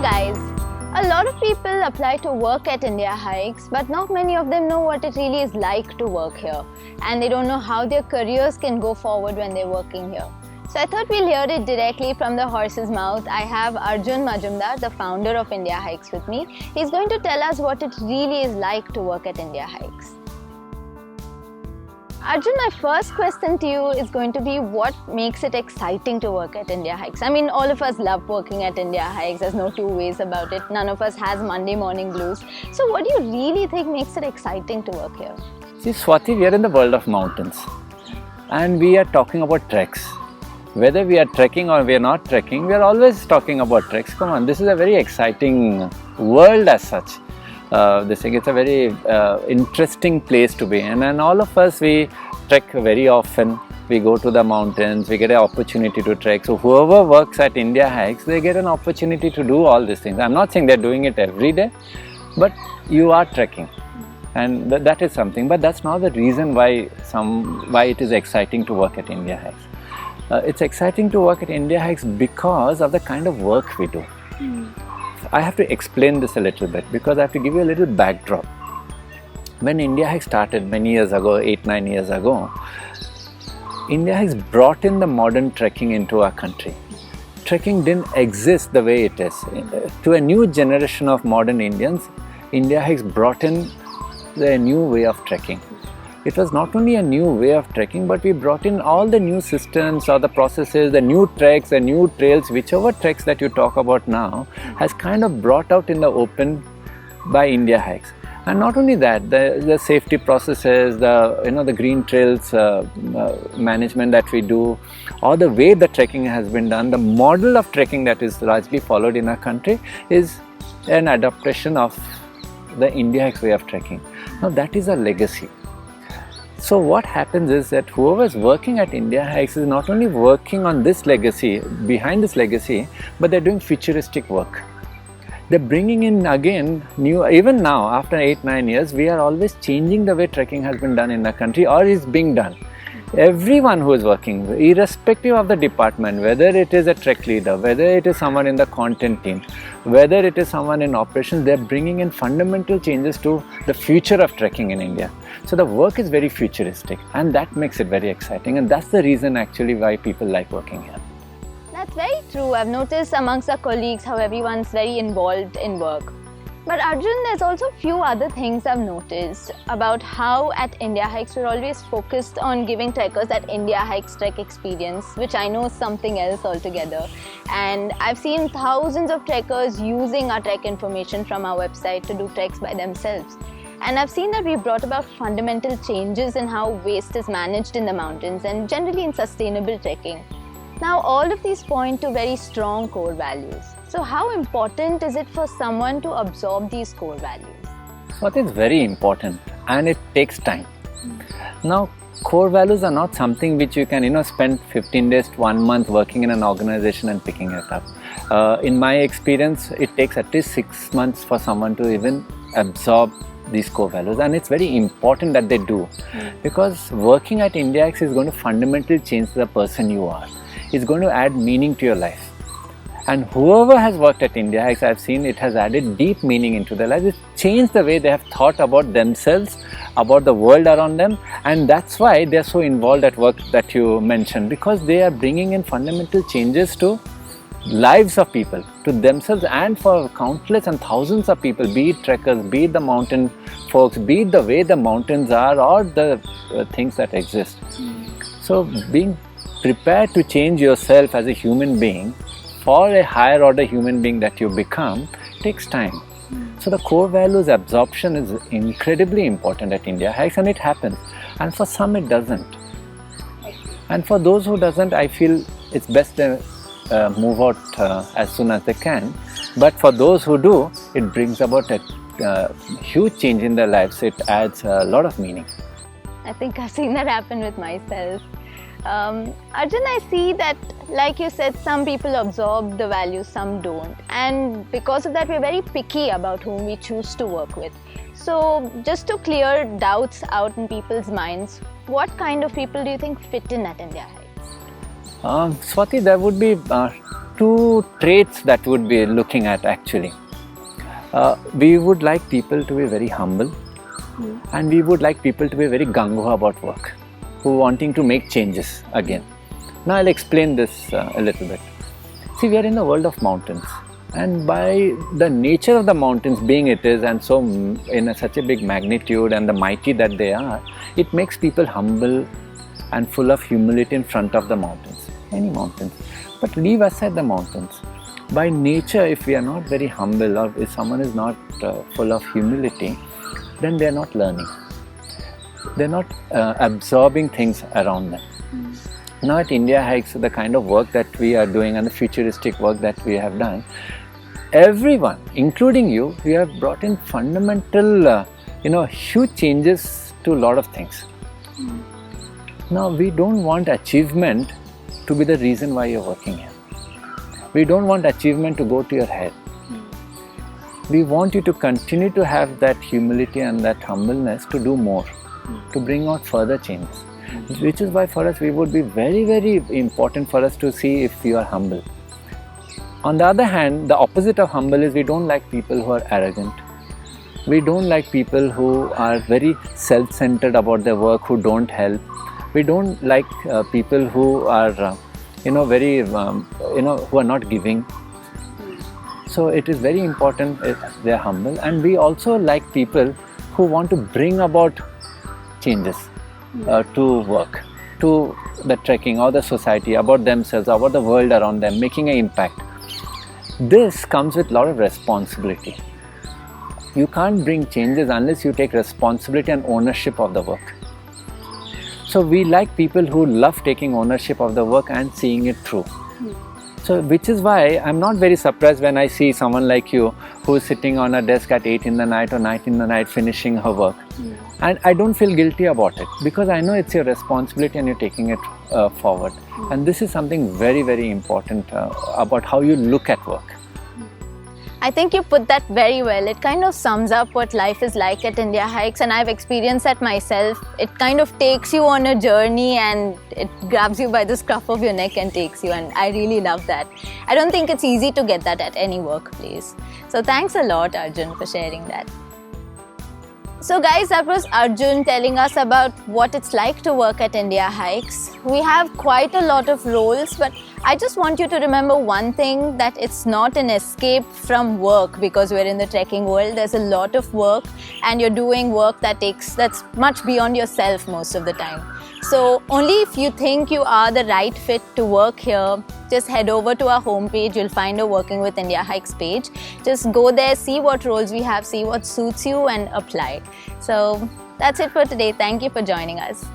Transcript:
guys, a lot of people apply to work at Indiahikes, but not many of them know what it really is like to work here, and they don't know how their careers can go forward when they're working here. So I thought we'll hear it directly from the horse's mouth. I have Arjun Majumdar, the founder of Indiahikes, with me. He's going to tell us what it really is like to work at Indiahikes. Arjun, my first question to you is going to be, what makes it exciting to work at Indiahikes? I mean, all of us love working at Indiahikes. There's no two ways about it. None of us has Monday morning blues. So what do you really think makes it exciting to work here? See, Swati, we are in the world of mountains and we are talking about treks. Whether we are trekking or we are not trekking, we are always talking about treks. Come on, this is a very exciting world as such. It's a very interesting place to be in, and all of us, we trek very often. We go to the mountains, we get an opportunity to trek. So whoever works at Indiahikes, they get an opportunity to do all these things. I'm not saying they're doing it every day, but you are trekking, and that is something. But that's not the reason why it is exciting to work at Indiahikes. It's exciting to work at Indiahikes because of the kind of work we do. I have to explain this a little bit because I have to give you a little backdrop. When Indiahikes started many years ago, 8-9 years ago, Indiahikes brought in the modern trekking into our country. Trekking didn't exist the way it is. To a new generation of modern Indians, Indiahikes brought in a new way of trekking. It was not only a new way of trekking, but we brought in all the new systems or the processes, the new treks, the new trails, whichever treks that you talk about now has kind of brought out in the open by Indiahikes. And not only that, the safety processes, the green trails management that we do, or the way the trekking has been done, the model of trekking that is largely followed in our country is an adaptation of the Indiahikes way of trekking. Now that is a legacy. So what happens is that whoever is working at Indiahikes is not only working on this legacy, behind this legacy, but they're doing futuristic work. They're bringing in again new, even now after 8-9 years, we are always changing the way trekking has been done in the country or is being done. Everyone who is working, irrespective of the department, whether it is a trek leader, whether it is someone in the content team, whether it is someone in operations, they're bringing in fundamental changes to the future of trekking in India. So the work is very futuristic, and that makes it very exciting, and that's the reason actually why people like working here. That's very true. I've noticed amongst our colleagues how everyone's very involved in work. But Arjun, there's also a few other things I've noticed about how at Indiahikes we're always focused on giving trekkers that Indiahikes trek experience, which I know is something else altogether. And I've seen thousands of trekkers using our trek information from our website to do treks by themselves. And I've seen that we've brought about fundamental changes in how waste is managed in the mountains and generally in sustainable trekking. Now, all of these point to very strong core values. So how important is it for someone to absorb these core values? What is very important, and it takes time. Now, core values are not something which you can spend 15 days to 1 month working in an organization and picking it up. In my experience, it takes at least 6 months for someone to even absorb these core values, and it's very important that they do, because working at Indiahikes is going to fundamentally change the person you are. It's going to add meaning to your life. And whoever has worked at Indiahikes, I've seen it has added deep meaning into their life. It's changed the way they have thought about themselves, about the world around them, and that's why they're so involved at work that you mentioned, because they are bringing in fundamental changes to lives of people, to themselves, and for countless and thousands of people, be it trekkers, be it the mountain folks, be it the way the mountains are, or the things that exist. So being prepared to change yourself as a human being for a higher order human being that you become takes time. So the core values absorption is incredibly important at Indiahikes, and it happens. And for some it doesn't. And for those who doesn't, I feel it's best to move out as soon as they can. But for those who do, it brings about a huge change in their lives. It adds a lot of meaning. I think I've seen that happen with myself. Arjun, I see that, like you said, some people absorb the values, some don't. And because of that, we're very picky about whom we choose to work with. So just to clear doubts out in people's minds, what kind of people do you think fit in at Indiahikes? Swati, there would be two traits that we would be looking at actually. We would like people to be very humble, and we would like people to be very gung-ho about work, who wanting to make changes again. Now I'll explain this a little bit. See, we are in the world of mountains, and by the nature of the mountains being it is, and so in such a big magnitude and the mighty that they are, it makes people humble and full of humility in front of the mountains, any mountains. But leave aside the mountains. By nature, if we are not very humble, or if someone is not full of humility, then they are not learning. They are not absorbing things around them. Now at Indiahikes, the kind of work that we are doing and the futuristic work that we have done, everyone, including you, we have brought in fundamental, huge changes to a lot of things. Now we don't want achievement to be the reason why you're working here. We don't want achievement to go to your head. We want you to continue to have that humility and that humbleness to do more, to bring out further changes. Which is why for us, it would be very, very important for us to see if you are humble. On the other hand, the opposite of humble is we don't like people who are arrogant. We don't like people who are very self-centered about their work, who don't help. We don't like people who are, who are not giving. So it is very important if they are humble, and we also like people who want to bring about changes to work, to the trekking or the society, about themselves, about the world around them, making an impact. This comes with a lot of responsibility. You can't bring changes unless you take responsibility and ownership of the work. So we like people who love taking ownership of the work and seeing it through. So which is why I'm not very surprised when I see someone like you who is sitting on a desk at 8 in the night or 9 in the night finishing her work. And I don't feel guilty about it, because I know it's your responsibility and you're taking it forward. And this is something very, very important about how you look at work. I think you put that very well. It kind of sums up what life is like at Indiahikes, and I've experienced that myself. It kind of takes you on a journey and it grabs you by the scruff of your neck and takes you, and I really love that. I don't think it's easy to get that at any workplace. So thanks a lot, Arjun, for sharing that. So guys, that was Arjun telling us about what it's like to work at Indiahikes. We have quite a lot of roles, but I just want you to remember one thing, that it's not an escape from work, because we're in the trekking world. There's a lot of work, and you're doing work that's much beyond yourself most of the time. So only if you think you are the right fit to work here, just head over to our homepage. You'll find a Working with Indiahikes page. Just go there, see what roles we have, see what suits you, and apply. So that's it for today. Thank you for joining us.